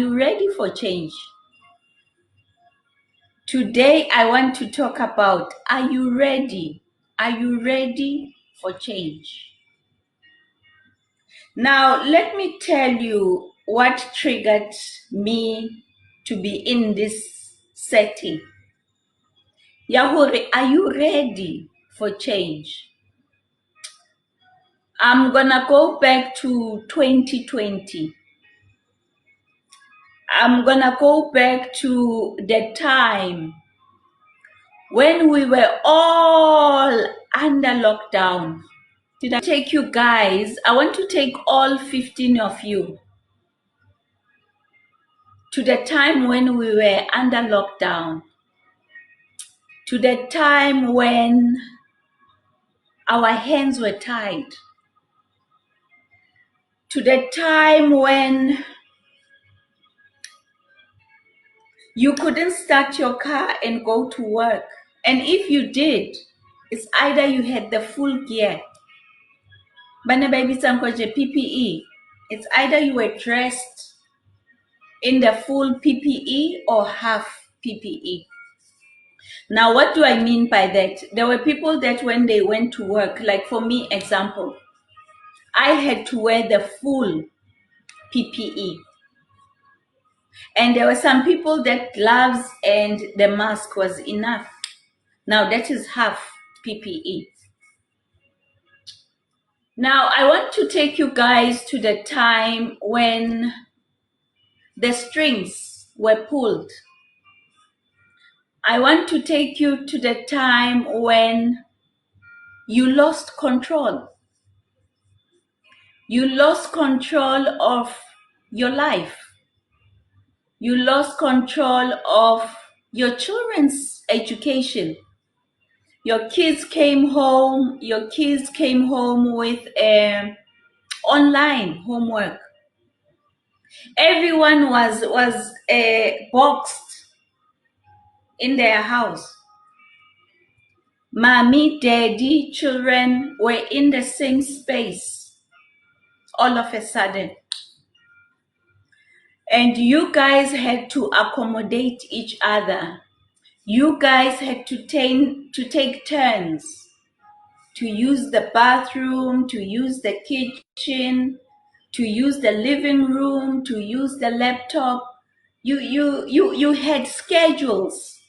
you ready for change? Today, I want to talk about, are you ready? Are you ready for change? Now, let me tell you what triggered me to be in this setting. Yahweh, are you ready for change? I'm gonna go back to 2020. I'm gonna go back to the time when we were all under lockdown. Did I take you guys? I want to take all 15 of you to the time when we were under lockdown, to the time when our hands were tied, to the time when you couldn't start your car and go to work. And if you did, it's either you had the full gear, PPE. It's either you were dressed in the full PPE or half PPE. Now, what do I mean by that? There were people that when they went to work, like for me, example, I had to wear the full PPE. And there were some people that gloves and the mask was enough. Now that is half PPE. Now I want to take you guys to the time when the strings were pulled. I want to take you to the time when you lost control. You lost control of your life. You lost control of your children's education. Your kids came home with online homework. Everyone was boxed in their house. Mommy, daddy, children were in the same space all of a sudden. And you guys had to accommodate each other. You guys had to take turns to use the bathroom, to use the kitchen, to use the living room, to use the laptop. You had schedules.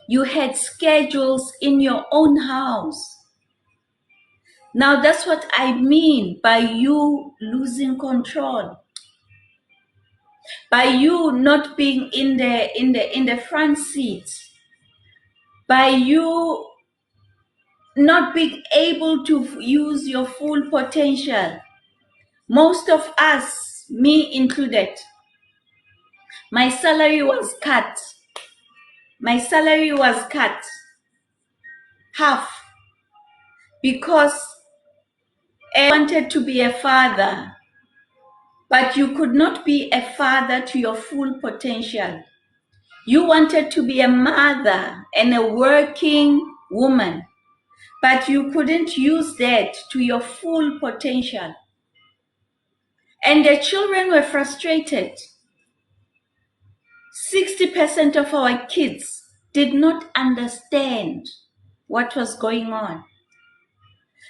You had schedules in your own house. Now that's what I mean by you losing control. By you not being in the front seat. By you not being able to use your full potential. Most of us, me included, my salary was cut. My salary was cut half because I wanted to be a father, but you could not be a father to your full potential. You wanted to be a mother and a working woman, but you couldn't use that to your full potential. And the children were frustrated. 60% of our kids did not understand what was going on.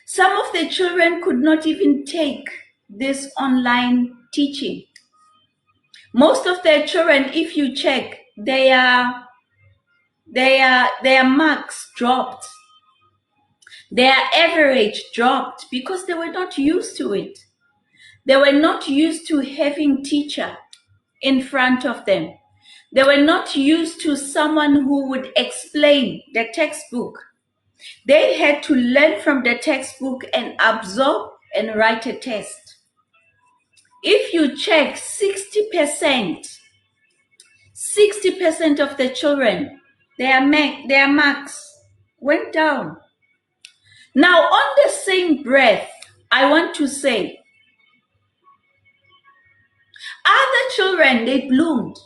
Some of the children could not even take this online teaching. Most of the children, if you check, their marks dropped. Their average dropped because they were not used to it. They were not used to having teacher in front of them. They were not used to someone who would explain the textbook. They had to learn from the textbook and absorb and write a test. If you check 60% of the children, their marks went down. Now, on the same breath, I want to say, other children, they bloomed.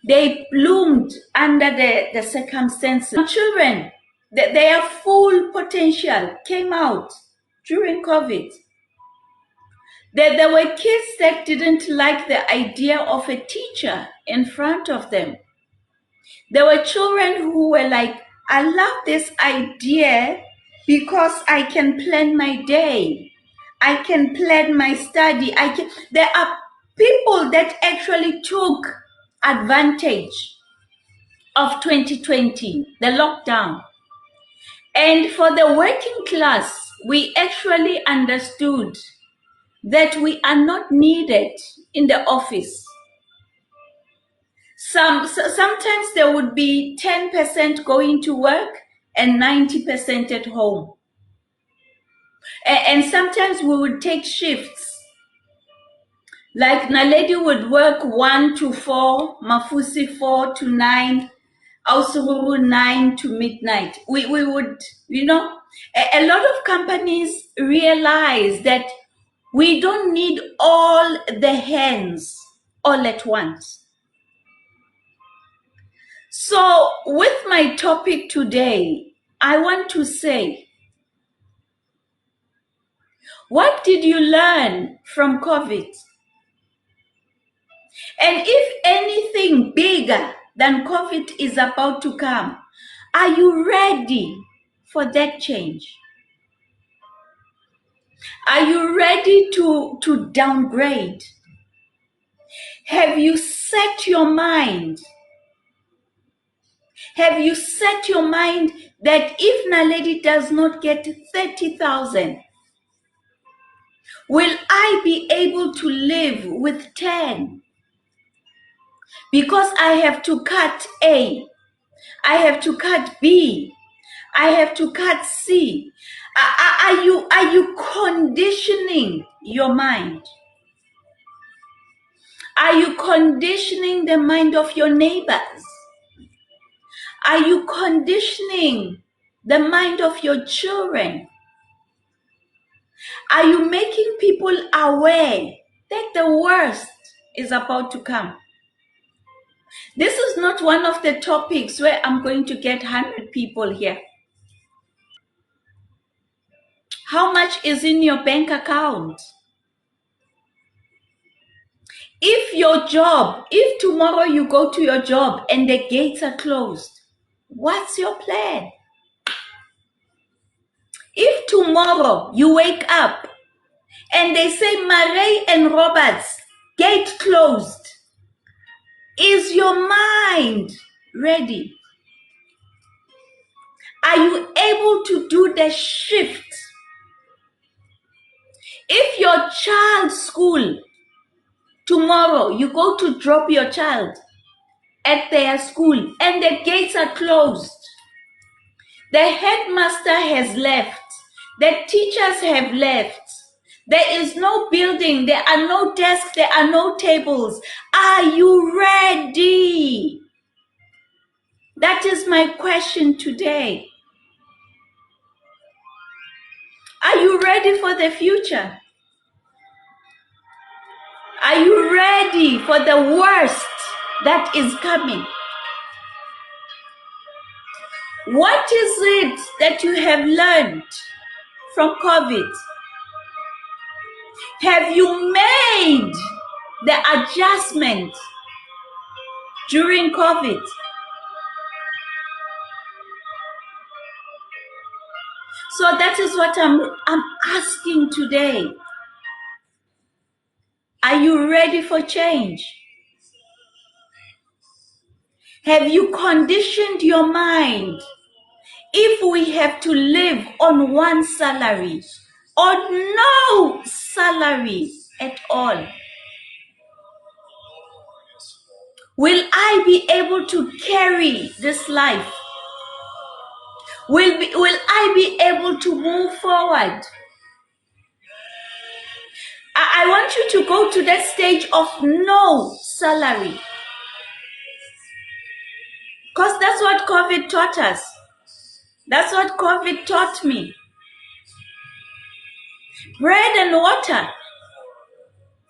They bloomed under the circumstances. Children, their full potential came out during COVID. There were kids that didn't like the idea of a teacher in front of them. There were children who were like, I love this idea because I can plan my day. I can plan my study. There are people that actually took advantage of 2020, the lockdown. And for the working class, we actually understood that we are not needed in the office. Sometimes there would be 10% going to work and 90% at home. And sometimes we would take shifts. Like Naledi would work 1 to 4, Mafusi 4 to 9, Ausururu 9 to midnight. We would, a lot of companies realize that we don't need all the hands all at once. So with my topic today, I want to say, what did you learn from COVID? And if anything bigger than COVID is about to come, are you ready for that change? Are you ready to downgrade? Have you set your mind? Have you set your mind that if Naledi does not get 30,000, will I be able to live with 10? Because I have to cut A, I have to cut B, I have to cut C. Are you conditioning your mind? Are you conditioning the mind of your neighbors? Are you conditioning the mind of your children? Are you making people aware that the worst is about to come? This is not one of the topics where I'm going to get 100 people here. How much is in your bank account? If tomorrow you go to your job and the gates are closed, what's your plan? If tomorrow you wake up and they say Murray and Roberts, gate closed, is your mind ready? Are you able to do the shift? If your child's school, tomorrow you go to drop your child at their school and the gates are closed, the headmaster has left, the teachers have left, there is no building, there are no desks, there are no tables. Are you ready? That is my question today. Are you ready for the future? Are you ready for the worst that is coming? What is it that you have learned from COVID? Have you made the adjustment during COVID? So that is what I'm asking today. Are you ready for change? Have you conditioned your mind? If we have to live on one salary or no salary at all, will I be able to carry this life? Will I be able to move forward? I want you to go to that stage of no salary. Because that's what COVID taught us. That's what COVID taught me. Bread and water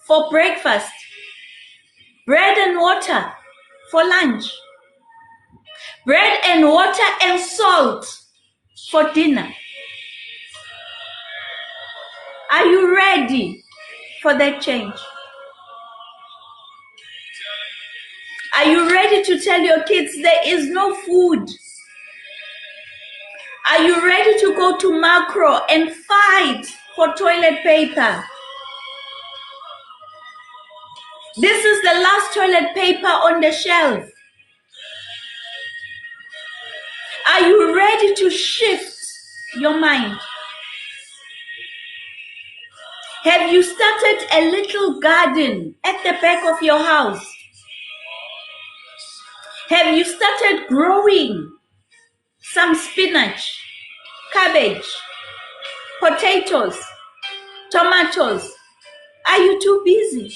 for breakfast. Bread and water for lunch. Bread and water and salt for dinner. Are you ready? for that change? Are you ready to tell your kids there is no food? Are you ready to go to macro and fight for toilet paper? This is the last toilet paper on the shelf. Are you ready to shift your mind? Have you started a little garden at the back of your house? Have you started growing some spinach, cabbage, potatoes, tomatoes? Are you too busy?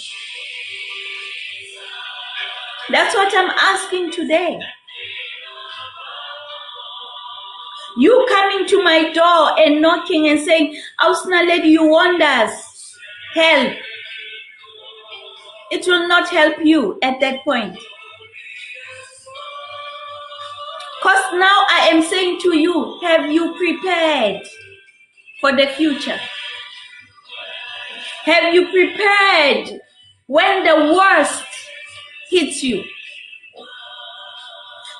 That's what I'm asking today. You coming to my door and knocking and saying, Ausna lady, you want us help. It will not help you at that point. Because now I am saying to you, have you prepared for the future? Have you prepared when the worst hits you?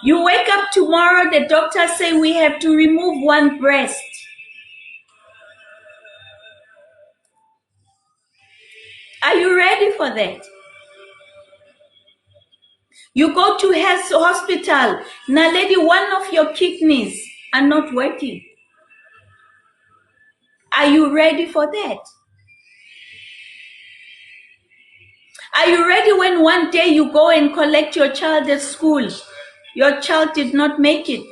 You wake up tomorrow, the doctor say we have to remove one breast. Are you ready for that? You go to health hospital. Now, lady, one of your kidneys are not working. Are you ready for that? Are you ready when one day you go and collect your child at school? Your child did not make it.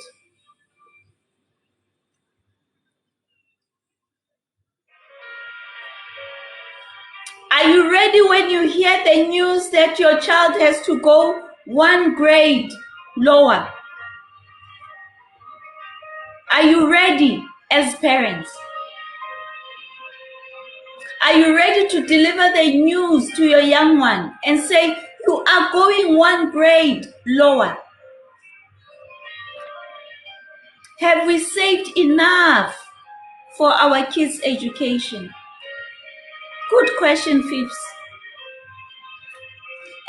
Are you ready when you hear the news that your child has to go one grade lower? Are you ready as parents? Are you ready to deliver the news to your young one and say, you are going one grade lower? Have we saved enough for our kids' education? Good question, Fifths.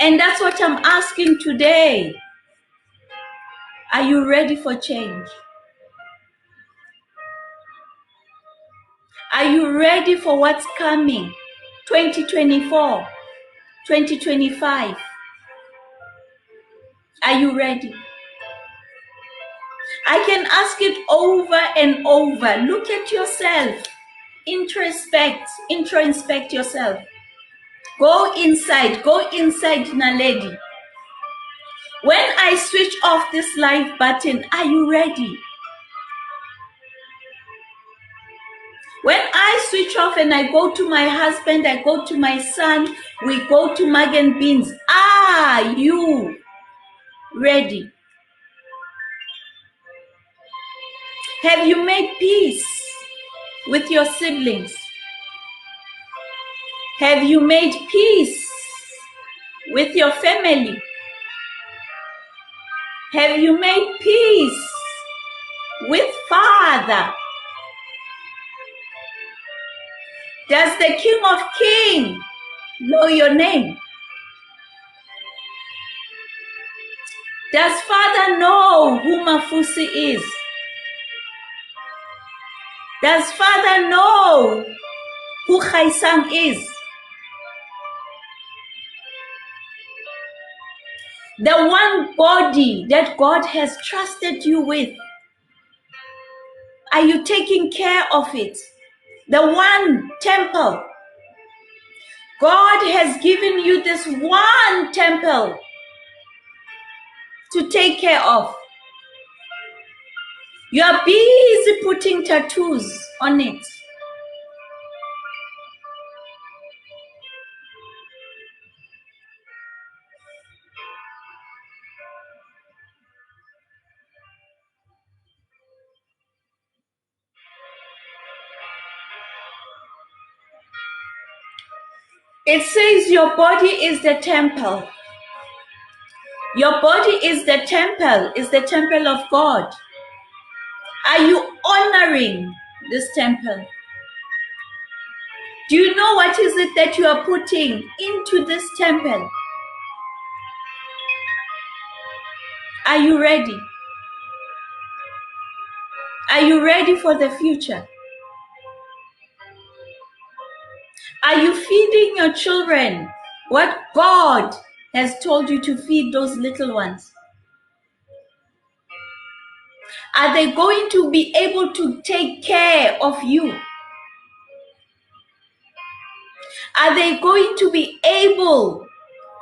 And that's what I'm asking today. Are you ready for change? Are you ready for what's coming? 2024, 2025. Are you ready? I can ask it over and over. Look at yourself. Introspect yourself. Go inside, Naledi. When I switch off this live button, are you ready? When I switch off and I go to my husband, I go to my son, we go to Mug and Beans. Are you ready? Have you made peace with your siblings? Have you made peace with your family? Have you made peace with Father? Does the King of Kings know your name? Does Father know who Mafusi is? Does Father know who Khaisang is? The one body that God has trusted you with. Are you taking care of it? The one temple. God has given you this one temple to take care of. You are busy putting tattoos on it. It says your body is the temple. Your body is the temple of God. Are you honoring this temple? Do you know what is it that you are putting into this temple? Are you ready? Are you ready for the future? Are you feeding your children what God has told you to feed those little ones? Are they going to be able to take care of you? Are they going to be able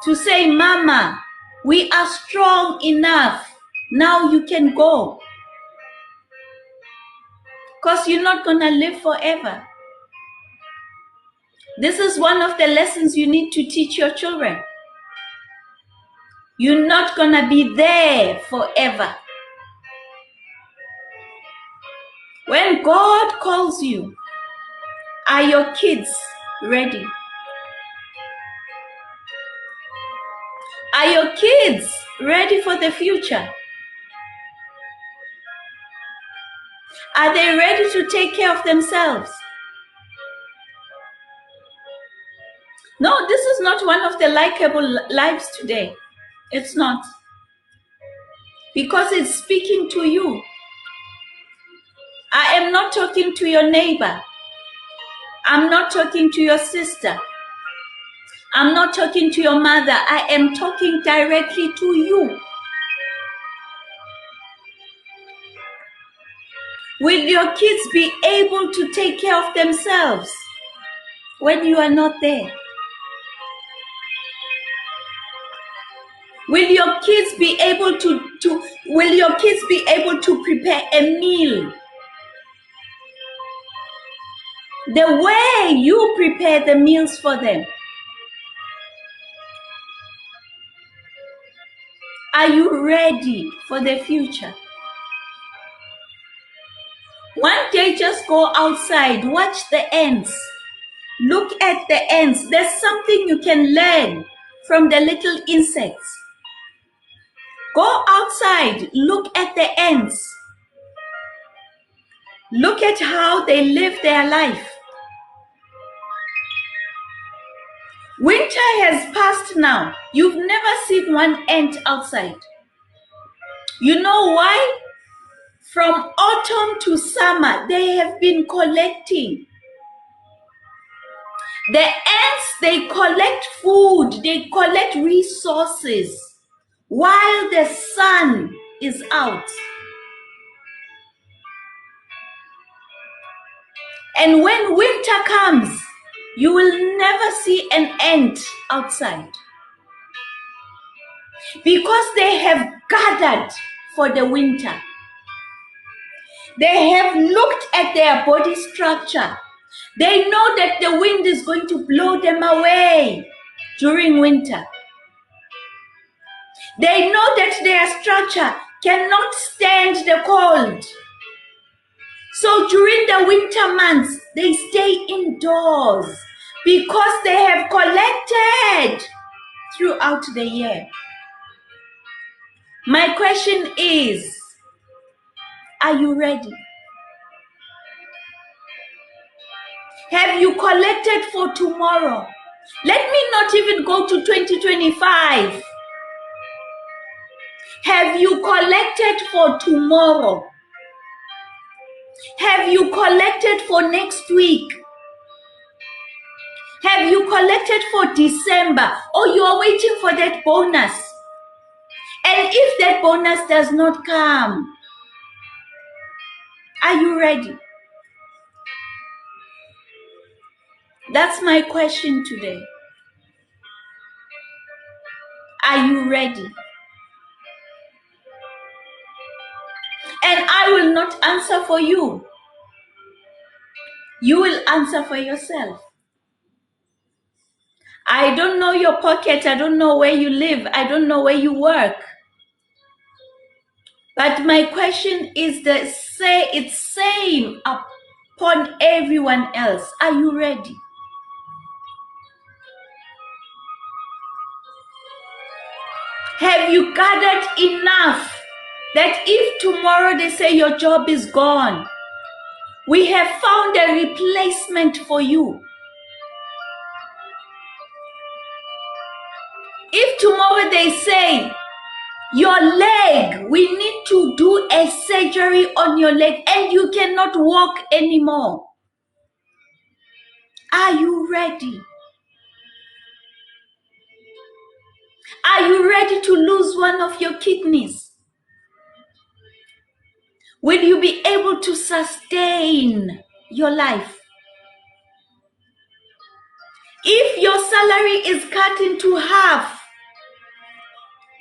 to say, Mama, we are strong enough. Now you can go. Because you're not going to live forever. This is one of the lessons you need to teach your children. You're not going to be there forever. When God calls you, are your kids ready? Are your kids ready for the future? Are they ready to take care of themselves? No, this is not one of the likable lives today. It's not. Because it's speaking to you. I am not talking to your neighbor. I'm not talking to your sister. I'm not talking to your mother. I am talking directly to you. Will your kids be able to take care of themselves when you are not there? Will your kids be able to prepare a meal the way you prepare the meals for them? Are you ready for the future? One day, just go outside, watch the ants. Look at the ants. There's something you can learn from the little insects. Go outside, look at the ants. Look at how they live their life. Winter has passed now. You've never seen one ant outside. You know why? From autumn to summer, they have been collecting. The ants, they collect food, they collect resources while the sun is out. And when winter comes, you will never see an ant outside. Because they have gathered for the winter. They have looked at their body structure. They know that the wind is going to blow them away during winter. They know that their structure cannot stand the cold. So during the winter months, they stay indoors because they have collected throughout the year. My question is, are you ready? Have you collected for tomorrow? Let me not even go to 2025. Have you collected for tomorrow? Have you collected for next week? Have you collected for December? Or you are waiting for that bonus? And if that bonus does not come, are you ready? That's my question today. Are you ready? And I will not answer for you. You will answer for yourself. I don't know your pocket. I don't know where you live. I don't know where you work. But my question is it's same upon everyone else. Are you ready? Have you gathered enough that if tomorrow they say your job is gone, we have found a replacement for you? tomorrow they say, your leg, we need to do a surgery on your leg and you cannot walk anymore. Are you ready? Are you ready to lose one of your kidneys? Will you be able to sustain your life? If your salary is cut into half,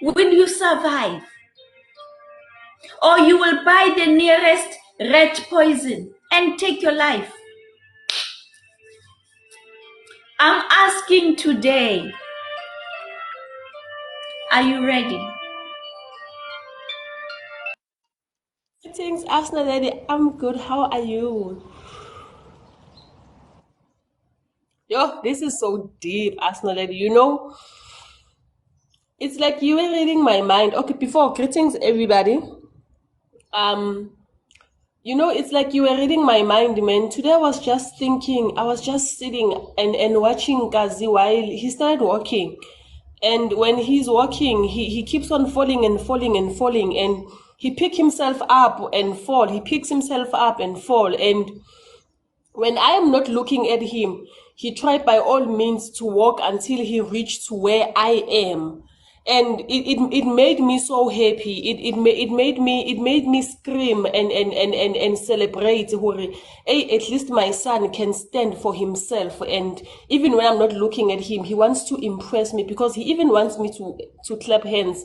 will you survive? Or you will buy the nearest rat poison and take your life? I'm asking today, are you ready? Greetings, Arsenal lady. I'm good. How are you? Yo, this is so deep, Arsenal lady. You know, it's like you were reading my mind. Okay, before greetings, everybody. Um, it's like you were reading my mind, man. Today I was just thinking, I was just sitting and watching Gazi while he started walking. And when he's walking, he keeps on falling and falling and falling. And he pick himself up and fall. He picks himself up and fall. And when I am not looking at him, he tried by all means to walk until he reached to where I am. And it made me so happy. It made me scream and celebrate. Hey, at least my son can stand for himself. And even when I'm not looking at him, he wants to impress me because he even wants me to clap hands.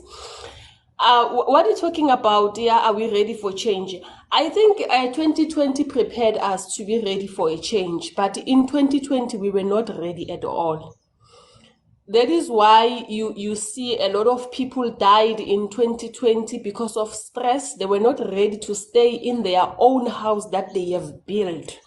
What are you talking about? Yeah, are we ready for change? I think 2020 prepared us to be ready for a change, but in 2020 we were not ready at all. That is why you see a lot of people died in 2020 because of stress. They were not ready to stay in their own house that they have built.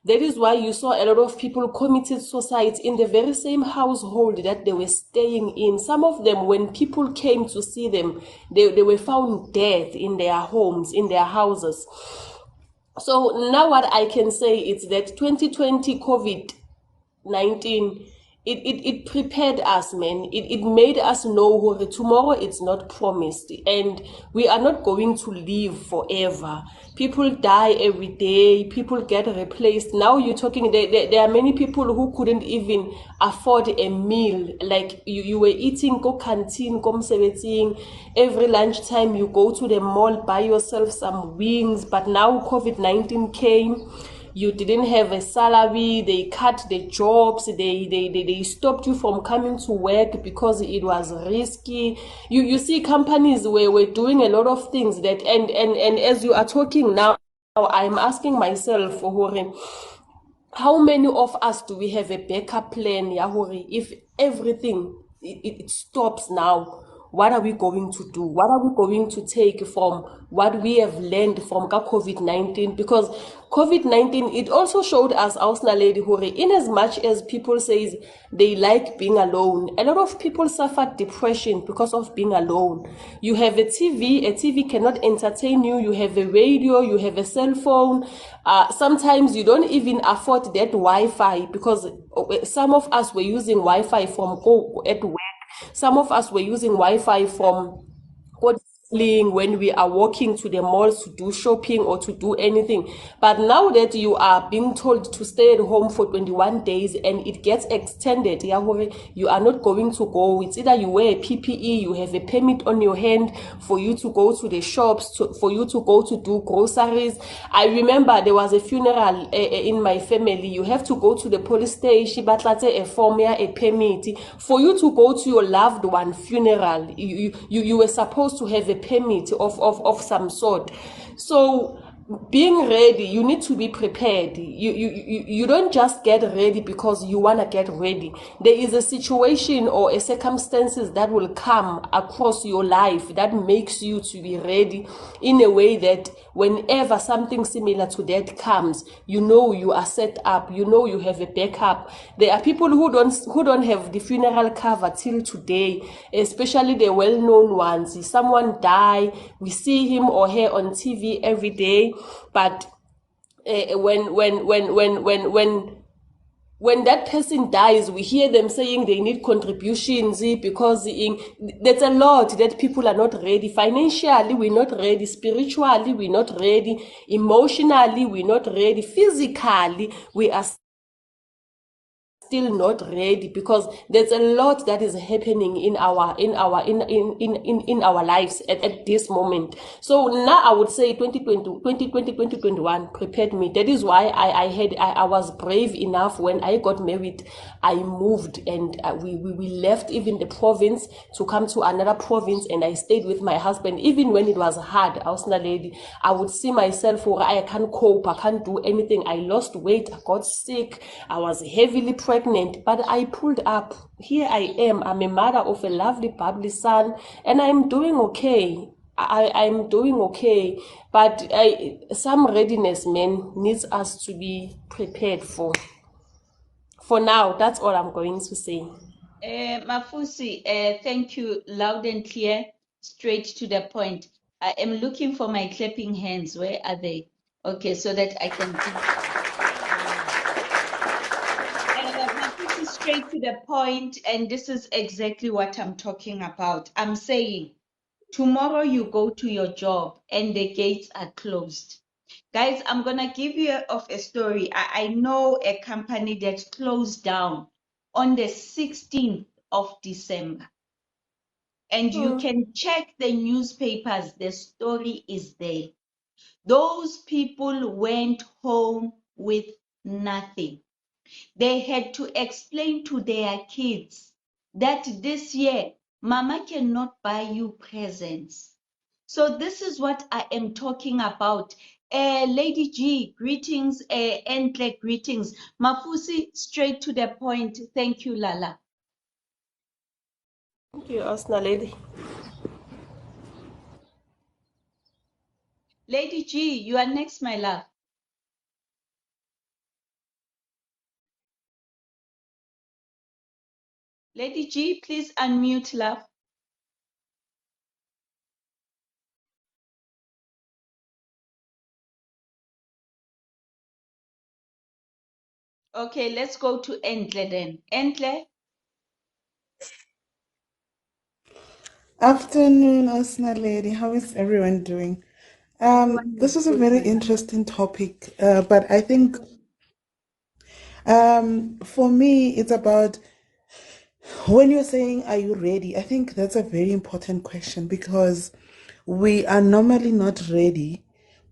That is why you saw a lot of people committed suicide in the very same household that they were staying in. Some of them, when people came to see them, they were found dead in their homes, in their houses. So now what I can say is that 2020 COVID-19, it prepared us, man. It made us know that tomorrow it's not promised and we are not going to live forever. People die every day, people get replaced. Now you're talking, there are many people who couldn't even afford a meal. Like you were eating, go canteen, come seventeen. Every lunchtime you go to the mall, buy yourself some wings. But now COVID-19 came. You didn't have a salary, they cut the jobs, they stopped you from coming to work because it was risky. You see companies were doing a lot of things that and as you are talking now, I'm asking myself, Hore, how many of us do we have a backup plan, Yahori? If everything it stops now, what are we going to do? What are we going to take from what we have learned from COVID-19? Because COVID-19, it also showed us, Ausna Lady Hore, in as much as people say they like being alone, a lot of people suffered depression because of being alone. You have a TV cannot entertain you, you have a radio, you have a cell phone. Sometimes you don't even afford that Wi-Fi because some of us were using Wi-Fi from at work. Some of us were using Wi-Fi from when we are walking to the malls to do shopping or to do anything. But now that you are being told to stay at home for 21 days and it gets extended, you are not going to go. It's either you wear a PPE, you have a permit on your hand for you to go to the shops, for you to go to do groceries. I remember there was a funeral in my family. You have to go to the police station, but let's say a form, a permit for you to go to your loved one funeral. You were supposed to have a permit of some sort. So being ready, you need to be prepared. You don't just get ready because you want to get ready. There is a situation or a circumstances that will come across your life that makes you to be ready in a way that whenever something similar to that comes, you know you are set up, you know you have a backup. There are people who don't have the funeral cover till today, especially the well-known ones. Someone die, we see him or her on TV every day, but when when that person dies, we hear them saying they need contributions because that's a lot that people are not ready. Financially, we're not ready. Spiritually, we're not ready. Emotionally, we're not ready. Physically, we are still not ready because there's a lot that is happening in our lives at this moment. So now I would say 2021 prepared me. That is why I was brave enough when I got married. I moved and we left even the province to come to another province, and I stayed with my husband even when it was hard. I was not lady. I would see myself, or I can't cope, I can't do anything. I lost weight, I got sick, I was heavily pregnant, but I pulled up. Here I am. I'm a mother of a lovely, bubbly son, and I'm doing okay. I'm doing okay, but some readiness, man, needs us to be prepared for. For now, that's all I'm going to say. Mafusi, thank you, loud and clear, straight to the point. I am looking for my clapping hands. Where are they? Okay, so that I can do. Mafusi, straight to the point, and this is exactly what I'm talking about. I'm saying tomorrow you go to your job and the gates are closed. Guys, I'm gonna give you of a story. I know a company that closed down on the 16th of December. And you can check the newspapers, the story is there. Those people went home with nothing. They had to explain to their kids that this year, Mama cannot buy you presents. So this is what I am talking about. Lady G, greetings, Entle, greetings. Mafusi, straight to the point. Thank you, Lala. Thank you, Osna lady. Lady G, you are next, my love. Lady G, please unmute, love. Okay, let's go to Entle then. Entle, Afternoon, Osna lady. How is everyone doing? everyone This is is a good, very my love. interesting topic, but I think for me, it's about when you're saying, "Are you ready?" I think that's a very important question because we are normally not ready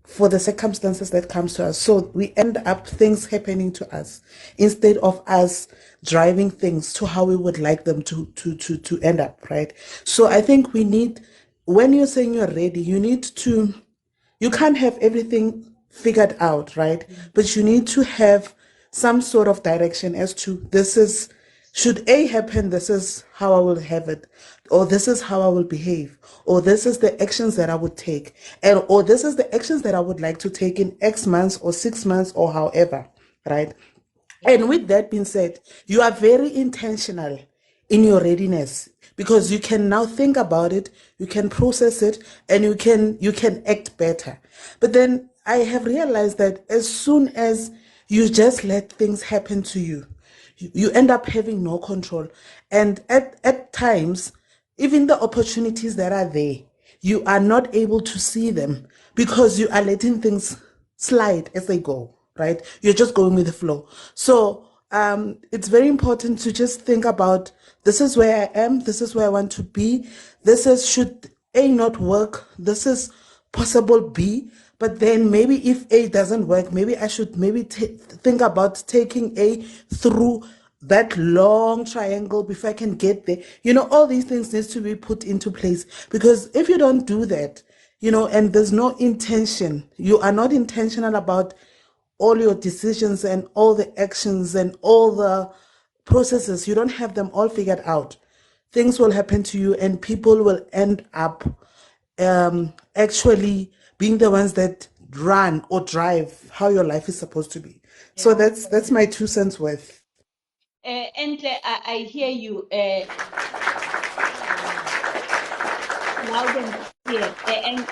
for the circumstances that comes to us. So we end up things happening to us instead of us driving things to how we would like them to end up, right? So I think we need, when you're saying you're ready, you need to, you can't have everything figured out, right? But you need to have some sort of direction as to this is, should A happen, this is how I will have it, or this is how I will behave, or this is the actions that I would take, and or this is the actions that I would like to take in X months or 6 months or however, right? And with that being said, you are very intentional in your readiness because you can now think about it, you can process it, and you can act better. But then I have realized that as soon as you just let things happen to you, you end up having no control. And at times, even the opportunities that are there, you are not able to see them because you are letting things slide as they go, right? You're just going with the flow. So it's very important to just think about, this is where I am, this is where I want to be, this is, should A not work, this is possible B, but then maybe if A doesn't work, maybe I should maybe think about taking A through that long triangle before I can get there. All these things needs to be put into place, because if you don't do that, and there's no intention, you are not intentional about all your decisions and all the actions and all the processes, you don't have them all figured out, things will happen to you and people will end up actually being the ones that run or drive how your life is supposed to be. So Yeah. that's my 2 cents worth. Entle, I hear you loud and clear.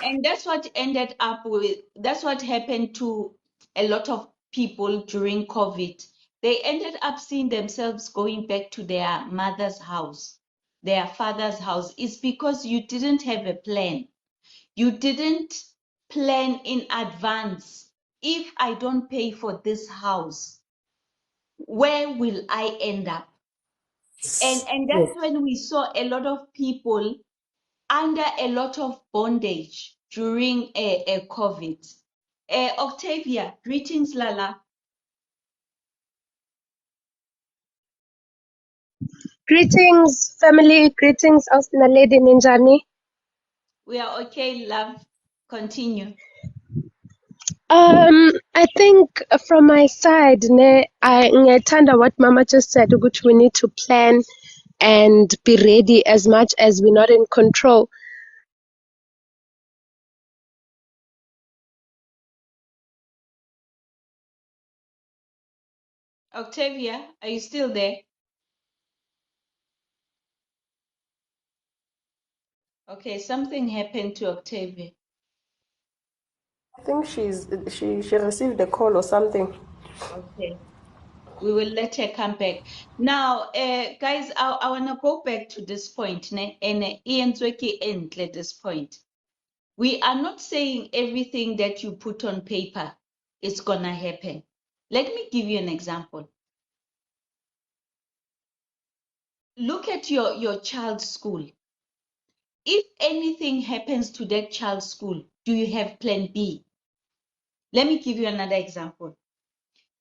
And that's what ended up with, that's what happened to a lot of people during COVID. They ended up seeing themselves going back to their mother's house, their father's house. It's because you didn't have a plan. You didn't plan in advance. If I don't pay for this house, where will I end up? And Yes. that's when we saw a lot of people under a lot of bondage during a COVID. Octavia, greetings, Lala. Greetings, family. Greetings, Austin Lady Ninjani. We are okay, love. Continue. I think from my side, ngethanda what Mama just said, which we need to plan and be ready as much as we're not in control. Octavia, are you still there? Okay, something happened to Octavia. I think she received a call or something. Okay, we will let her come back. Now, guys, I want to go back to this point, ne? And at this point. We are not saying everything that you put on paper is gonna happen. Let me give you an example. Look at your child's school. If anything happens to that child's school, do you have plan B? Let me give you another example.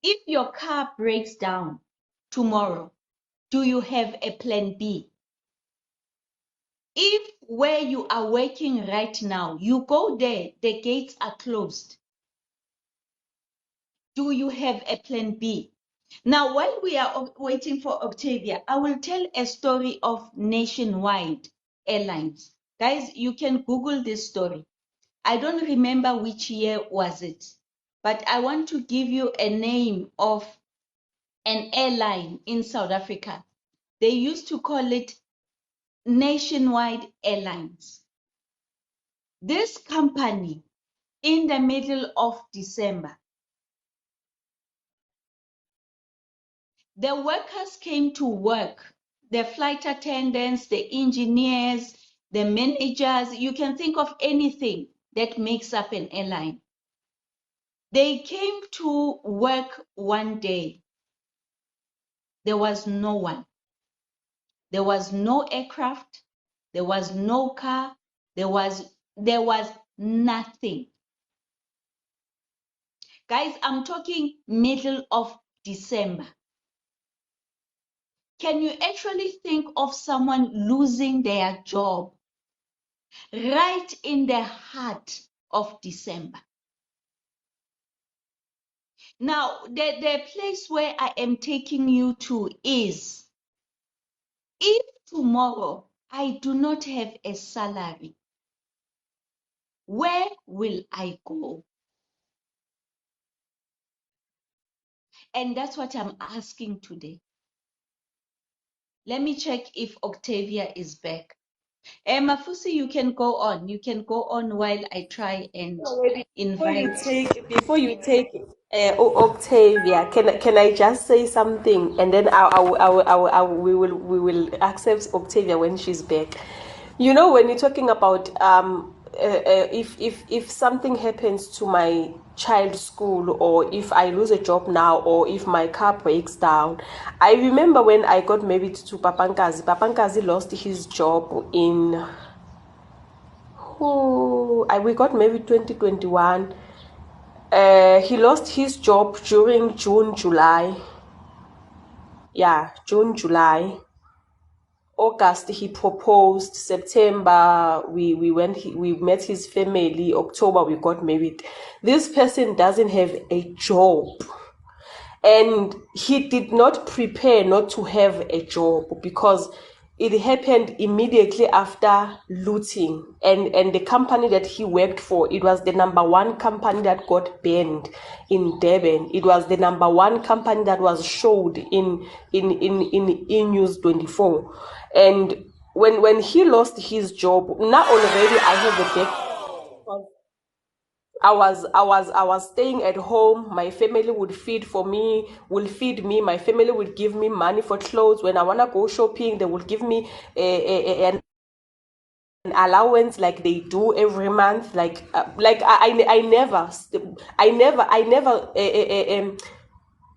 If your car breaks down tomorrow, do you have a plan B? If where you are working right now, you go there, the gates are closed, do you have a plan B? Now, while we are waiting for Octavia, I will tell a story of Nationwide Airlines. Guys, you can Google this story. I don't remember which year was it, but I want to give you a name of an airline in South Africa. They used to call it Nationwide Airlines. This company, in the middle of December, the workers came to work, the flight attendants, the engineers, the managers, you can think of anything that makes up an airline. They came to work one day. There was no one. There was no aircraft. There was no car. There was nothing. Guys, I'm talking middle of December. Can you actually think of someone losing their job right in the heart of December? Now, the place where I am taking you to is, if tomorrow I do not have a salary, where will I go? And that's what I'm asking today. Let me check if Octavia is back. Mafusi, you can go on. You can go on while I try and invite. Octavia, can I just say something, and then we will accept Octavia when she's back. You know, when you're talking about if something happens to my child's school, or if I lose a job now, or if my car breaks down, I remember when I got married to Papankazi. Papankazi lost his job in we got married 2021. He lost his job during June, July. Yeah, June, July. August he proposed. September we met his family. October we got married. This person doesn't have a job, and he did not prepare not to have a job, because it happened immediately after looting, and the company that he worked for, it was the number one company that got banned in Durban. It was the number one company that was showed in News 24. And when he lost his job, now already I have a back. I was staying at home. My family would feed for me, will feed me. My family would give me money for clothes. When I wanna go shopping, they would give me an allowance like they do every month. I never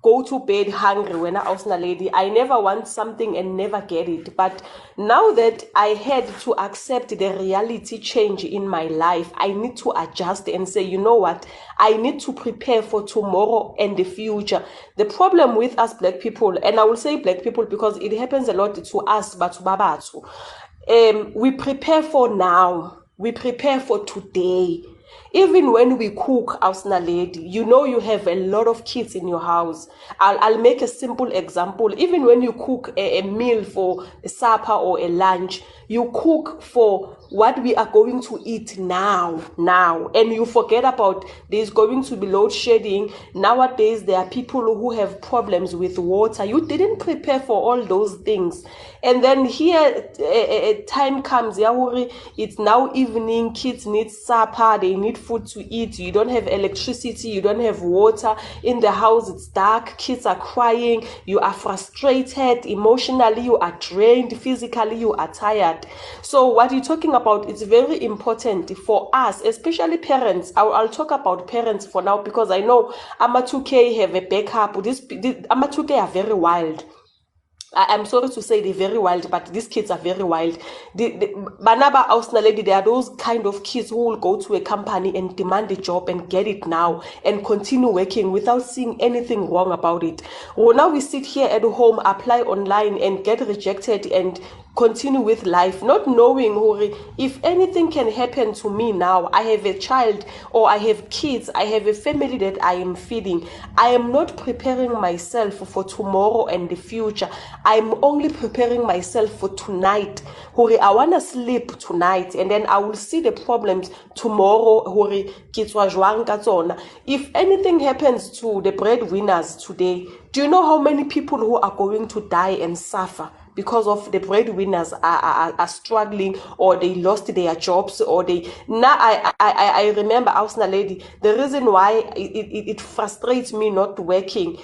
go to bed hungry when I was a lady. I never want something and never get it. But now that I had to accept the reality change in my life, I need to adjust and say, you know what? I need to prepare for tomorrow and the future. The problem with us black people, and I will say black people because it happens a lot to us, but to babatu, we prepare for now. We prepare for today. Even when we cook, Ausna lady, you know you have a lot of kids in your house. I'll make a simple example. Even when you cook a meal for a supper or a lunch, you cook for what we are going to eat now, and you forget about there's going to be load shedding. Nowadays, there are people who have problems with water. You didn't prepare for all those things. And then here, a time comes, Yahuri, it's now evening, kids need supper, they need food to eat, you don't have electricity, you don't have water, in the house it's dark, kids are crying, you are frustrated, emotionally you are drained, physically you are tired. So what you're talking about is very important for us, especially parents. I'll talk about parents for now because I know Ama2K have a backup. This Ama2K are very wild. I'm sorry to say they're very wild, but these kids are very wild. Banaba Ausna lady, there are those kind of kids who will go to a company and demand a job and get it now and continue working without seeing anything wrong about it. Well, now we sit here at home, apply online and get rejected and continue with life, not knowing if anything can happen to me now. I have a child or I have kids, I have a family that I am feeding. I am not preparing myself for tomorrow and the future. I'm only preparing myself for tonight. I want to sleep tonight and then I will see the problems tomorrow. If anything happens to the breadwinners today, do you know how many people who are going to die and suffer because of the breadwinners are struggling, or they lost their jobs, or they now I remember I was a lady. The reason why it frustrates me not working,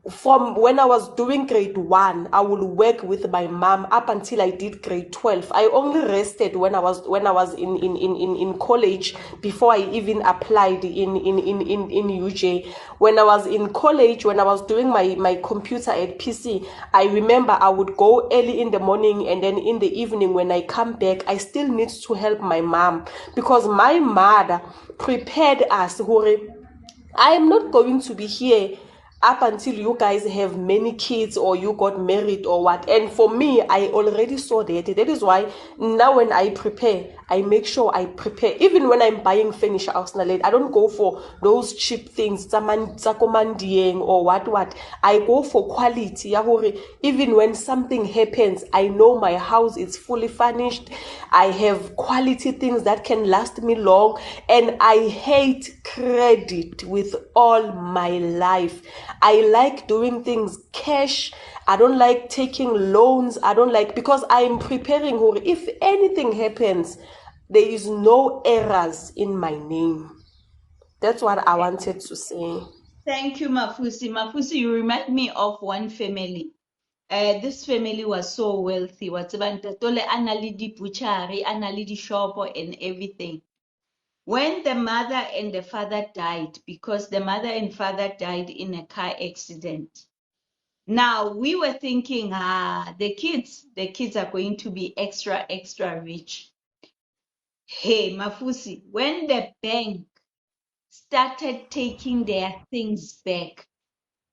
from when I was doing grade 1, I would work with my mom up until I did grade 12. I only rested when I was in college, before I even applied in UJ. When I was in college, when I was doing my computer at PC, I remember I would go early in the morning, and then in the evening when I come back, I still need to help my mom because my mother prepared us. I am not going to be here up until you guys have many kids or you got married or what. And for me, I already saw that. That is why now when I prepare, I make sure I prepare. Even when I'm buying furniture, I don't go for those cheap things, or what. I go for quality. Even when something happens, I know my house is fully furnished. I have quality things that can last me long. And I hate credit with all my life. I like doing things cash. I don't like taking loans. I don't like, because I'm preparing. If anything happens, there is no errors in my name. That's what I wanted to say. Thank you, Mafusi. Mafusi, you remind me of one family. This family was so wealthy. Ntatole a na le di-butchery, a na le di-shopo and everything. When the mother and the father died, because the mother and father died in a car accident. Now we were thinking, the kids are going to be extra, extra rich. Hey, Mafusi, when the bank started taking their things back,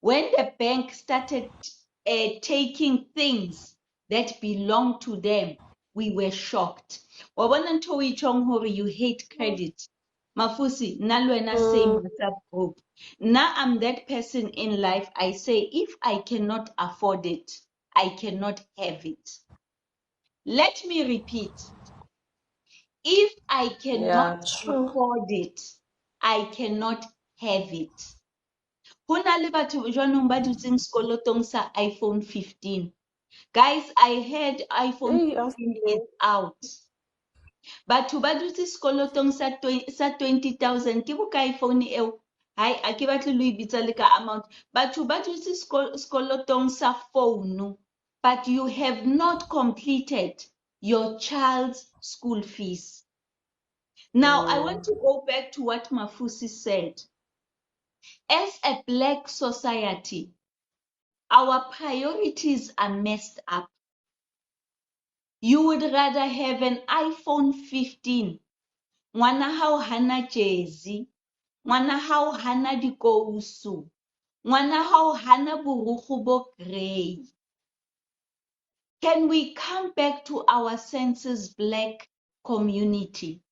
when the bank started taking things that belong to them, we were shocked. Wabona ntho o itjhong hore you hate credit. Mafusi, nna le wena same WhatsApp group. Now I'm that person in life, I say, if I cannot afford it, I cannot have it. Let me repeat. If I cannot Yeah, true. afford it, I cannot have it. Ho na le batho jwanong ba dutseng sekolotong sa iPhone 15. Guys, I heard iPhone Hey, 15 is out. Batho ba dutse sekolotong sa 20,000 ke bokae phone eo? Hai, a ke batle lo e bitsa le ka amount. Batho ba dutse sekolotong sa phone, but you have not completed your child's school fees. Now, I want to go back to what Mafusi said. As a Black society, our priorities are messed up. You would rather have an iPhone 15. Ngwana hao hana jezi. Ngwana hao hana dikousu. Ngwana hao hana borukhu bo grey. Can we come back to our senses, Black community?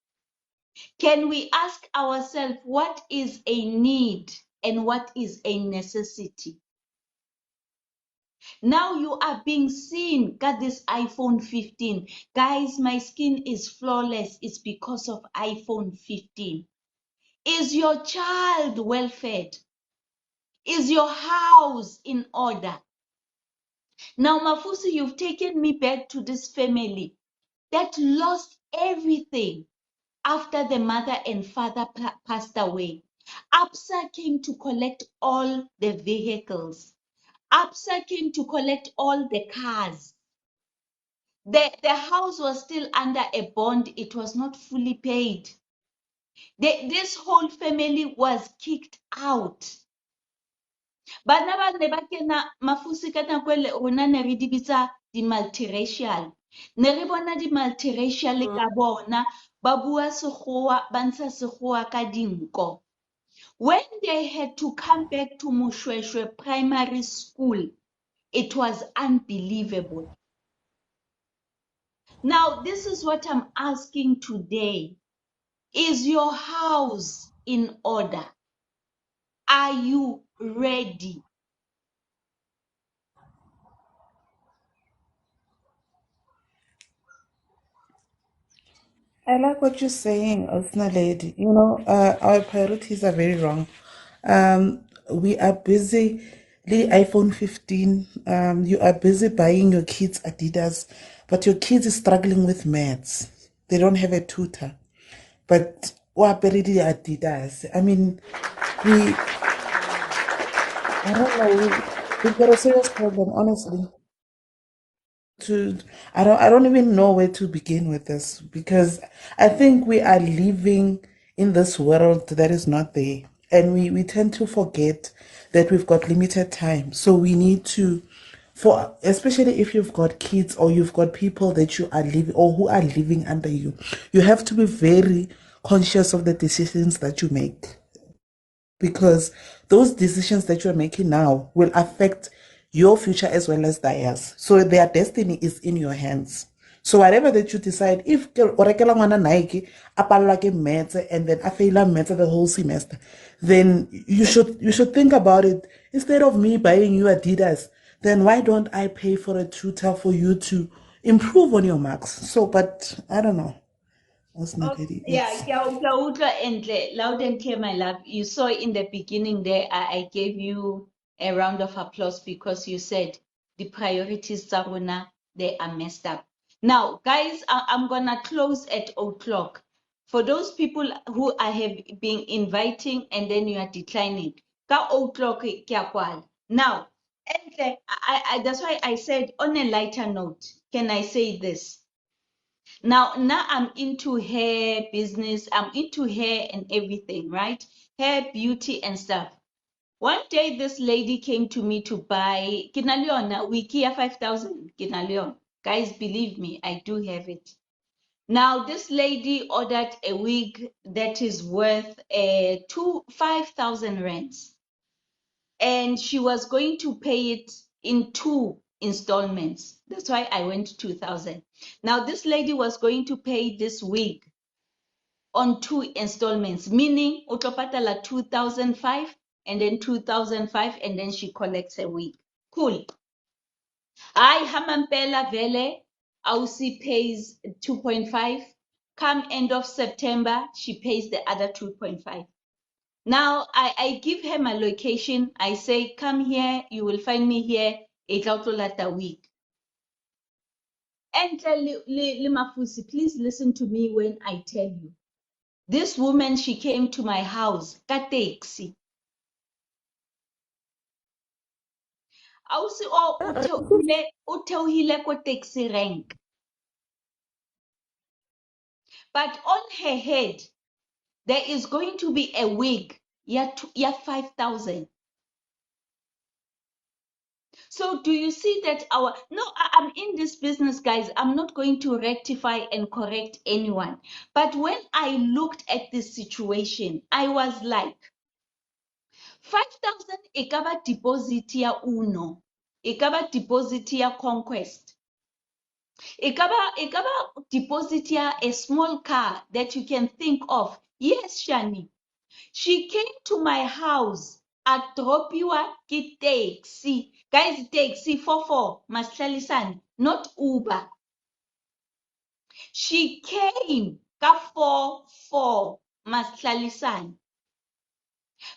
Can we ask ourselves what is a need and what is a necessity? Now you are being seen, got this iPhone 15. Guys, my skin is flawless. It's because of iPhone 15. Is your child well fed? Is your house in order? Now, Mafusi, you've taken me back to this family that lost everything after the mother and father passed away. APSA came to collect all the vehicles. APSA came to collect all the cars. The house was still under a bond. It was not fully paid. This whole family was kicked out. Bana ba ne ba kena Mafusi ka nako ele rona ne re di bitsa di-multiracial. Ne re bona di-multiracial ka bona ba bua Sekgowa ba ntsha Sekgowa ka dinko. When they had to come back to Moshweshwe Primary School, it was unbelievable. Now, this is what I'm asking today. Is your house in order? Are you ready? I like what you're saying, Osna lady. Our priorities are very wrong. We are busy, the iPhone 15. You are busy buying your kids Adidas, but your kids is struggling with maths. They don't have a tutor. But what the Adidas? I mean, we, I don't know, we've got a serious problem, honestly. to I don't even know where to begin with this because I think we are living in this world that is not there, and we tend to forget that we've got limited time, so we need to, for especially if you've got kids or you've got people that you are living or who are living under you, you have to be very conscious of the decisions that you make, because those decisions that you're making now will affect your future as well as theirs. So their destiny is in your hands. So whatever that you decide, if o rekela ngwana Nike, a palelwa ke maths and then a fail maths the whole semester, then you should think about it. Instead of me buying you Adidas, then why don't I pay for a tutor for you to improve on your marks? So, but I don't know. That's not Oh, really yeah, it's loud and clear, my love. You saw in the beginning there, I gave you a round of applause because you said the priorities, Saruna, they are messed up. Now, guys, I'm gonna close at 0 o'clock. For those people who I have been inviting and then you are declining, ka 0 o'clock ke a kwala. Now, that's why I said on a lighter note, can I say this? Now I'm into hair business. I'm into hair and everything, right? Hair, beauty, and stuff. One day, this lady came to me to buy Kinaleon, wiki 5,000 Kinaleon. Guys, believe me, I do have it. Now, this lady ordered a wig that is worth 5,000 rands, and she was going to pay it in 2 installments. That's why I went 2,000. Now, this lady was going to pay this wig on 2 installments, meaning utopatala 2,005 and then 2,005 and then she collects a wig. Cool. I hamampela vele, Ausi pays 2.5. Come end of September, she pays the other 2.5. Now I give her my location. I say, come here, you will find me here, a week. Entle Mafusi, please listen to me when I tell you. This woman, she came to my house, ka taxi. Ausi o utheohile ko taxi rank. But on her head, there is going to be a wig, yeah, 5,000. So do you see that I'm in this business, guys. I'm not going to rectify and correct anyone. But when I looked at this situation, I was like, 5,000 ekaba deposit ya Uno, ekaba deposit ya Conquest, ekaba deposit ya a small car that you can think of. Yes, Shani. She came to my house at dropiwa ki taxi. Guys, taxi 44 Maslalisani, not Uber. She came ka 44 Maslalisani.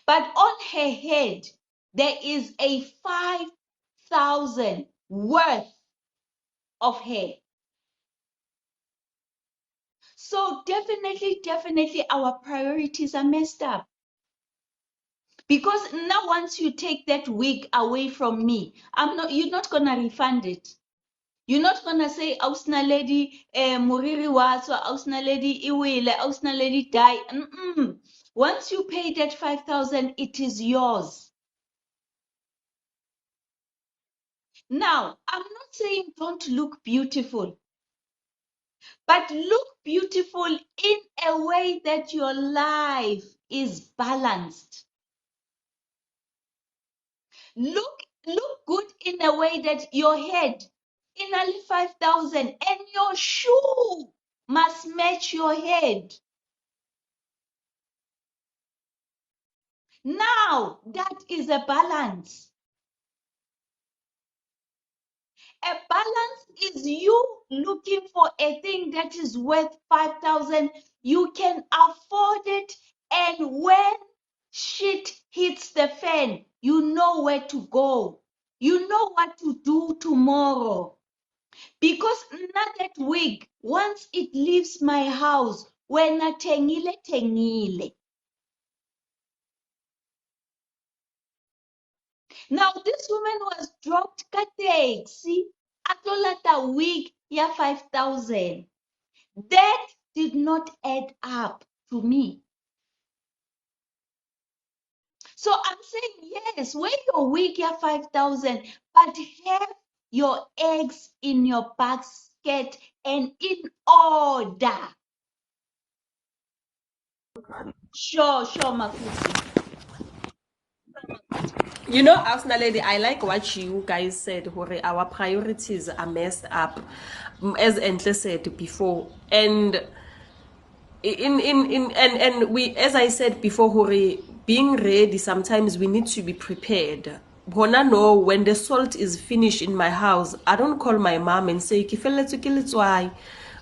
But on her head, there is a 5,000 worth of hair. So definitely our priorities are messed up. Because now once you take that wig away from me, you're not gonna refund it. You're not gonna say ausna lady muriri watswa, ausna lady iwile, ausna lady die. Once you pay that 5,000, it is yours. Now, I'm not saying don't look beautiful, but look beautiful in a way that your life is balanced. Look good in a way that your head in only 5,000 and your shoe must match your head. Now that is a balance. A balance is you looking for a thing that is worth 5,000. You can afford it, and when shit hits the fan, you know where to go. You know what to do tomorrow. Because not that wig, once it leaves my house, when I tengile. Now this woman was dropped ka taxi, atolata wig ya 5,000. That did not add up to me. So I'm saying, yes, wear your wig ya 5,000, but have your eggs in your basket and in order. Sure, Mafusi. You know, Ausna lady, I like what you guys said. Hore, our priorities are messed up, as Entle said before, and and we, as I said before, Hore, being ready. Sometimes we need to be prepared. Bona no, when the salt is finished in my house, I don't call my mom and say why,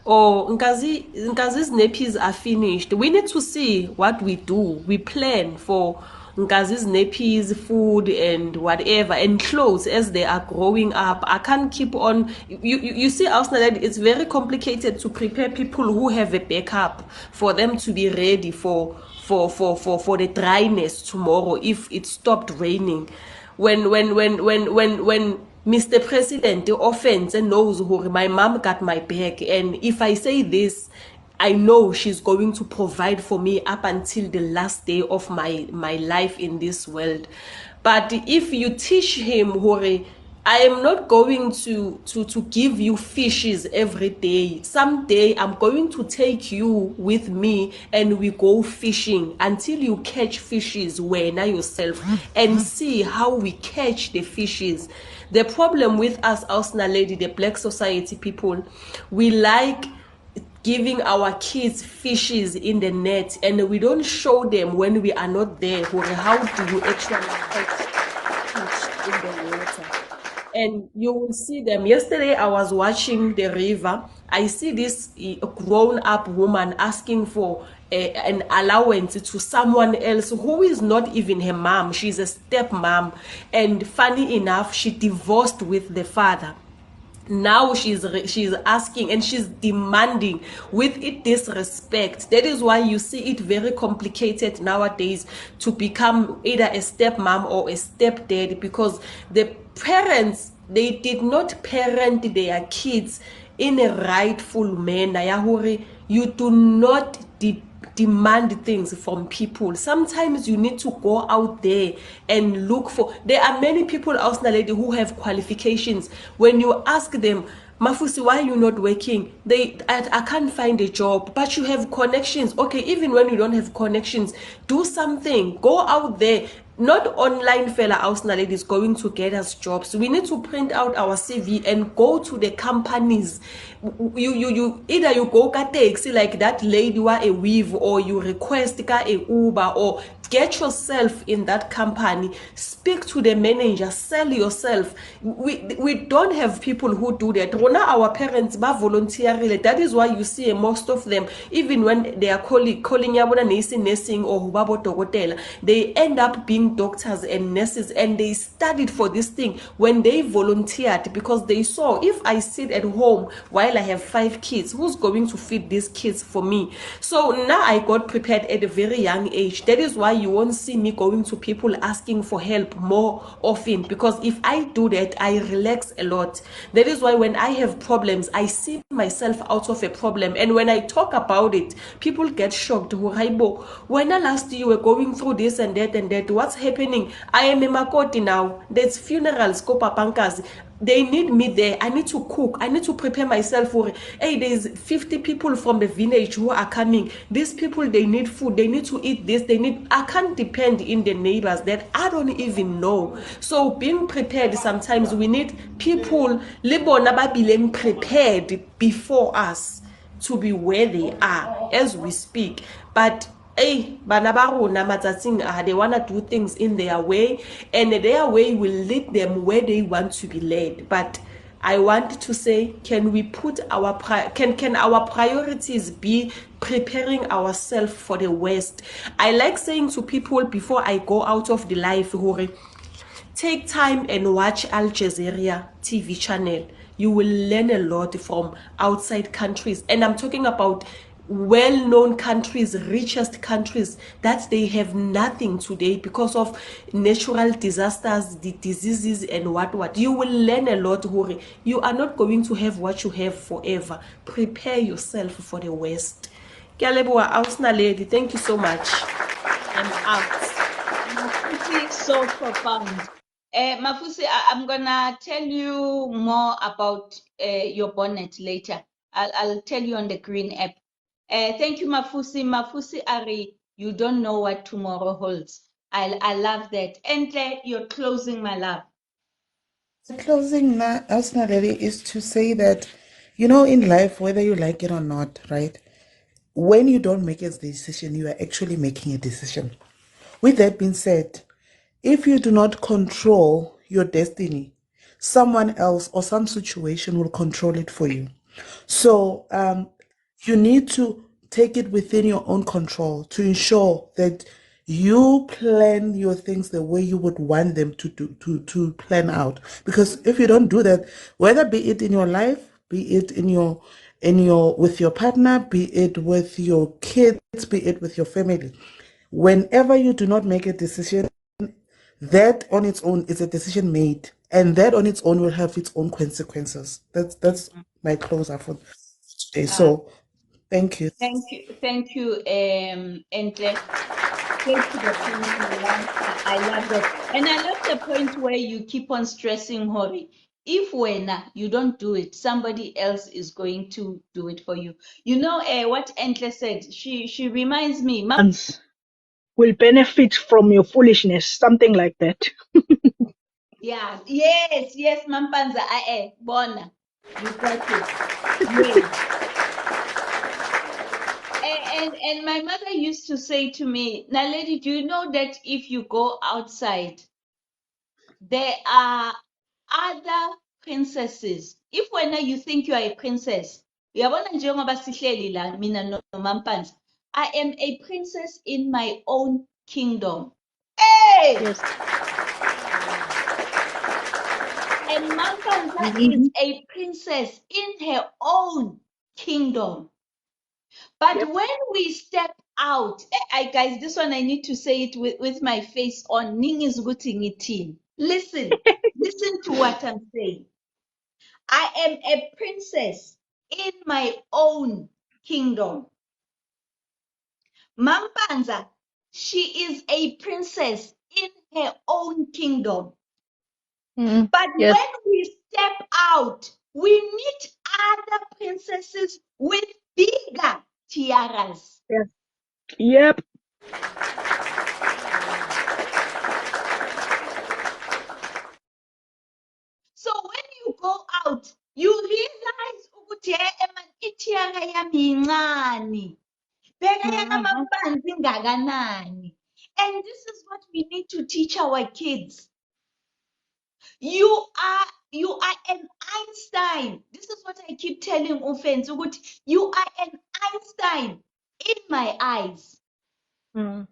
or Nkazi's nappies are finished. We need to see what we do. We plan for Nkazi's nappies, food, and whatever, and clothes as they are growing up. I can't keep on. You see, Ausna, it's very complicated to prepare people who have a backup for them to be ready for the dryness tomorrow if it stopped raining. When Mr. President, the offense and knows who my mom got my back, and if I say this, I know she's going to provide for me up until the last day of my life in this world. But if you teach him, Hore, I am not going to give you fishes every day. Someday I'm going to take you with me and we go fishing until you catch fishes where now yourself and see how we catch the fishes. The problem with us, Ausna lady, the black society people, we like giving our kids fishes in the net and we don't show them when we are not there. How do you actually catch fish in the water? And you will see them. Yesterday I was watching the river. I see this grown-up woman asking for an allowance to someone else who is not even her mom. She's a stepmom, and funny enough, she divorced with the father. Now she's asking and she's demanding with it disrespect. That is why you see it very complicated nowadays to become either a stepmom or a stepdad, because the parents, they did not parent their kids in a rightful manner. Yahuri, you do not demand things from people. Sometimes you need to go out there and look for. There are many people out there, lady, who have qualifications. When you ask them, Mafusi, why are you not working? I can't find a job. But you have connections. Okay, even when you don't have connections, do something. Go out there. Not online fella house ladies going to get us jobs. We need to print out our CV and go to the companies. You either you go ka taxi like that lady wa a weave, or you request ka a Uber, or get yourself in that company, speak to the manager, sell yourself. We don't have people who do that. Our parents ba voluntarily. That is why you see most of them, even when they are calling nursing or hubabo dokotela, they end up being doctors and nurses, and they studied for this thing when they volunteered, because they saw, if I sit at home while I have 5 kids, who's going to feed these kids for me? So now I got prepared at a very young age. That is why you won't see me going to people asking for help more often, because if I do that, I relax a lot. That is why when I have problems, I see myself out of a problem, and when I talk about it, people get shocked. When last you were going through this and that, what's happening? I am a makoti now. There's funerals, kopa pankas. They need me there. I need to cook. I need to prepare myself for, hey, there's 50 people from the village who are coming. These people, they need food. They need to eat this. I can't depend in the neighbors that I don't even know. So being prepared, sometimes we need people prepared before us to be where they are as we speak. But hey, bana ba rona matsatsing they want to do things in their way, and their way will lead them where they want to be led. But I want to say, can we put can our priorities be preparing ourselves for the West? I like saying to people before I go out of the life, Hore, take time and watch Al Jazeera TV channel. You will learn a lot from outside countries. And I'm talking about well-known countries, richest countries, that they have nothing today because of natural disasters, the diseases, and what. You will learn a lot, Hori. You are not going to have what you have forever. Prepare yourself for the West. Ke a leboha, Ausi Naledi. Thank you so much. I'm out. Mafusi, so profound. Mafusi, I'm gonna tell you more about your bonnet later. I'll tell you on the green app. Thank you, Mafusi. Mafusi Ari, you don't know what tomorrow holds. I love that. Entle, you're closing, my love. Closing us, Naledi, is to say that, in life, whether you like it or not, right? When you don't make a decision, you are actually making a decision. With that being said, if you do not control your destiny, someone else or some situation will control it for you. So you need to take it within your own control to ensure that you plan your things the way you would want them to plan out. Because if you don't do that, whether be it in your life, be it in your with your partner, be it with your kids, be it with your family, whenever you do not make a decision, that on its own is a decision made, and that on its own will have its own consequences. That's my closer for today. So thank you. Thank you, Entle. Straight to the point, my love. I love that. And I love the point where you keep on stressing, Hori. If when you don't do it, somebody else is going to do it for you. You know what Entle said? She reminds me, will benefit from your foolishness, something like that. yeah, yes, Mampanza, Bona, you got it. Yes. And my mother used to say to me, now lady, do you know that if you go outside, there are other princesses. If when you think you are a princess, uyabona njengoba sihleli la mina noMampanza, I am a princess in my own kingdom. Hey! Yes. And Mampanza Mm-hmm. is a princess in her own kingdom. But Yep. when we step out, guys, this one I need to say it with my face on. Listen, listen to what I'm saying. I am a princess in my own kingdom. Mampanza, she is a princess in her own kingdom. Mm. But Yes. when we step out, we meet other princesses with bigger tiaras. Yes. Yep. So when you go out, you realize ukuthi man itiara yami incane. Bheka yana Mm-hmm. mapanzi ngakanani. And this is what we need to teach our kids. You are an Einstein. This is what I keep telling Ufens. You are an Einstein in my eyes. Mm.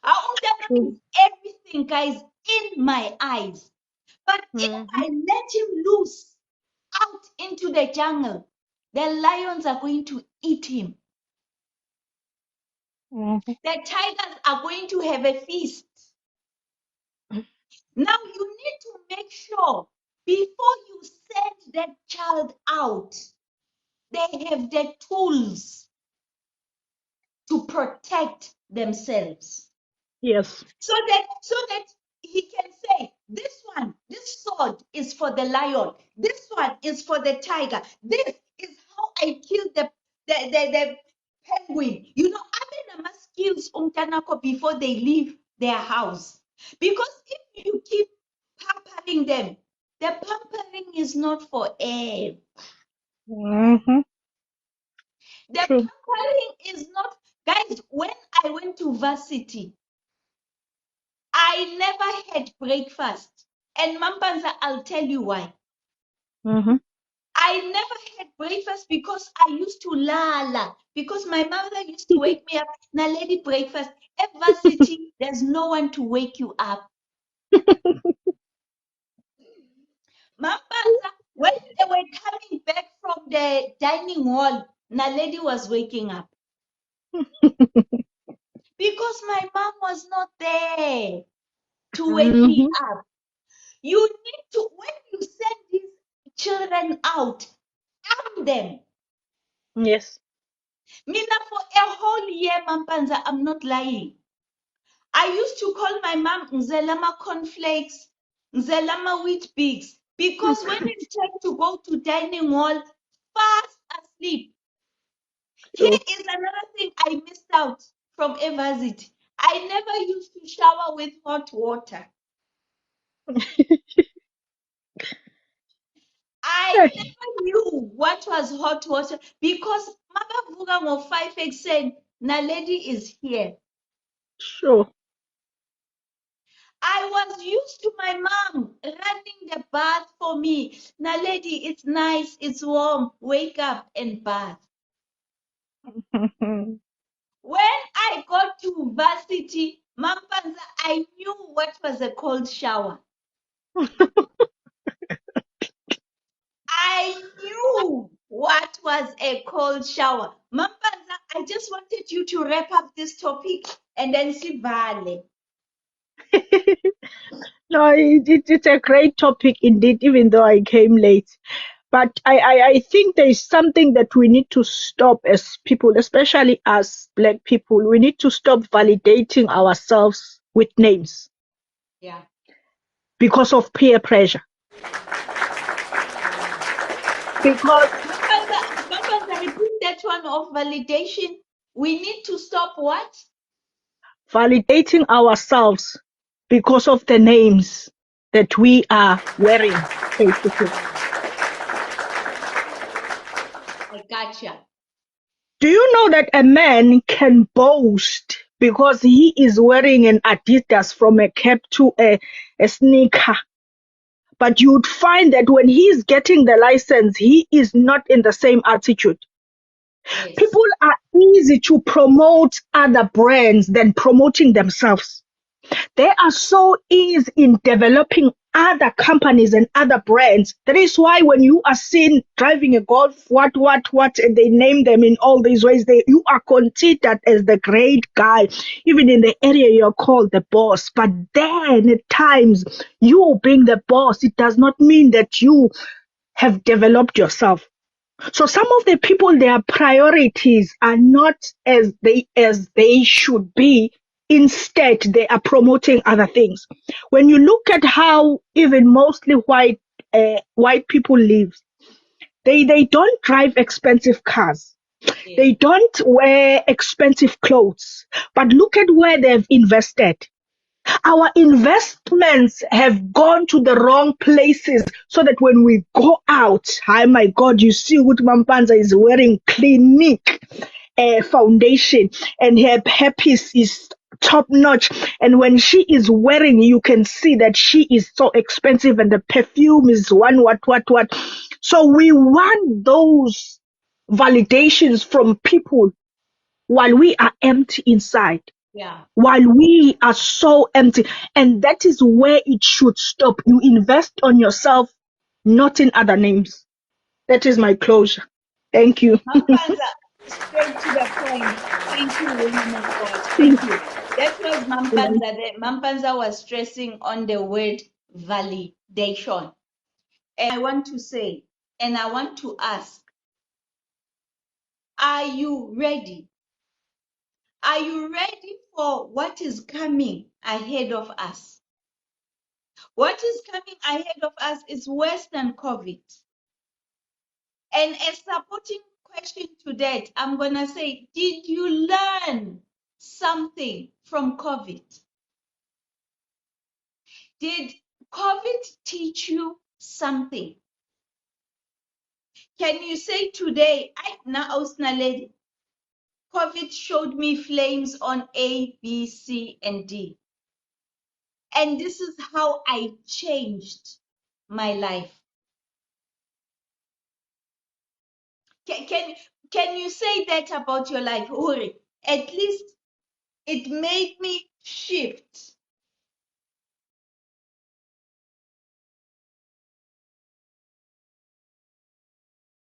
Umntana True. is everything, guys, in my eyes. But if Mm-hmm. I let him loose out into the jungle, the lions are going to eat him. Mm-hmm. The tigers are going to have a feast. Now you need to make sure before you send that child out, they have the tools to protect themselves. Yes. So that he can say, this sword is for the lion, this one is for the tiger, this is how I killed the penguin. You know, having skills umtanako before they leave their house. Because if you keep pampering them, the pampering is not forever. Mm-hmm. The True. pampering is not, guys, when I went to varsity, I never had breakfast. And Mampanza, I'll tell you why. Mm-hmm. I never had breakfast because I used to lala. Because my mother used to wake me up. Now, lady, breakfast. At varsity, there's no one to wake you up. Mampanza, when they were coming back from the dining hall, now lady was waking up. Because my mom was not there to wake me Mm-hmm. up. You need to, when you send these children out, arm them. Yes. Mina, for a whole year, Mampanza, I'm not lying. I used to call my mom Nzelama cornflakes, Nzelama wheat bix, because when it's time to go to dining hall, fast asleep. Here True. is another thing I missed out from a visit. I never used to shower with hot water. I never knew what was hot water because Mama Vuga ngo 5 said, Na lady is here. Sure. I was used to my mom running the bath for me. Na lady, it's nice, it's warm. Wake up and bath. Mm-hmm. When I got to varsity, Mampanza, I knew what was a cold shower. I knew what was a cold shower. Mampanza, I just wanted you to wrap up this topic and then see Vale. No, it's a great topic indeed, even though I came late. But I think there is something that we need to stop as people, especially as Black people. We need to stop validating ourselves with names Yeah. because of peer pressure. Because Mampanza, repeat that one of validation. We need to stop what? validating ourselves because of the names that we are wearing, basically. I gotcha. Do you know that a man can boast because he is wearing an Adidas from a cap to a sneaker? But you'd find that when he's getting the license, he is not in the same attitude. Yes. People are easy to promote other brands than promoting themselves. They are so easy in developing other companies and other brands. That is why when you are seen driving a Golf, and they name them in all these ways, you are considered as the great guy. Even in the area, you're called the boss. But then at times, you being the boss, it does not mean that you have developed yourself. So some of the people, their priorities are not as they should be. Instead, they are promoting other things. When you look at how even mostly white people live, they don't drive expensive cars. Yeah. They don't wear expensive clothes. But look at where they've invested. Our investments have gone to the wrong places so that when we go out, hi my God, you see what Mampanza is wearing Clinique foundation and her hairpiece is top notch. And when she is wearing, you can see that she is so expensive and the perfume is one what. So we want those validations from people while we are empty inside, Yeah. while we are so empty. And that is where it should stop. You invest on yourself, not in other names. That is my closure. Thank you. Mampanza, straight to the point. Thank you, woman of God. Thank you. That was Mampanza. Mampanza was stressing on the word validation. And I want to say, and I want to ask, are you ready? Are you ready for what is coming ahead of us? What is coming ahead of us is worse than COVID. And a supporting question to that, I'm going to say, did you learn something from COVID? Did COVID teach you something? Can you say today, COVID showed me flames on A, B, C, and D. And this is how I changed my life. Can you say that about your life, Uri? At least it made me shift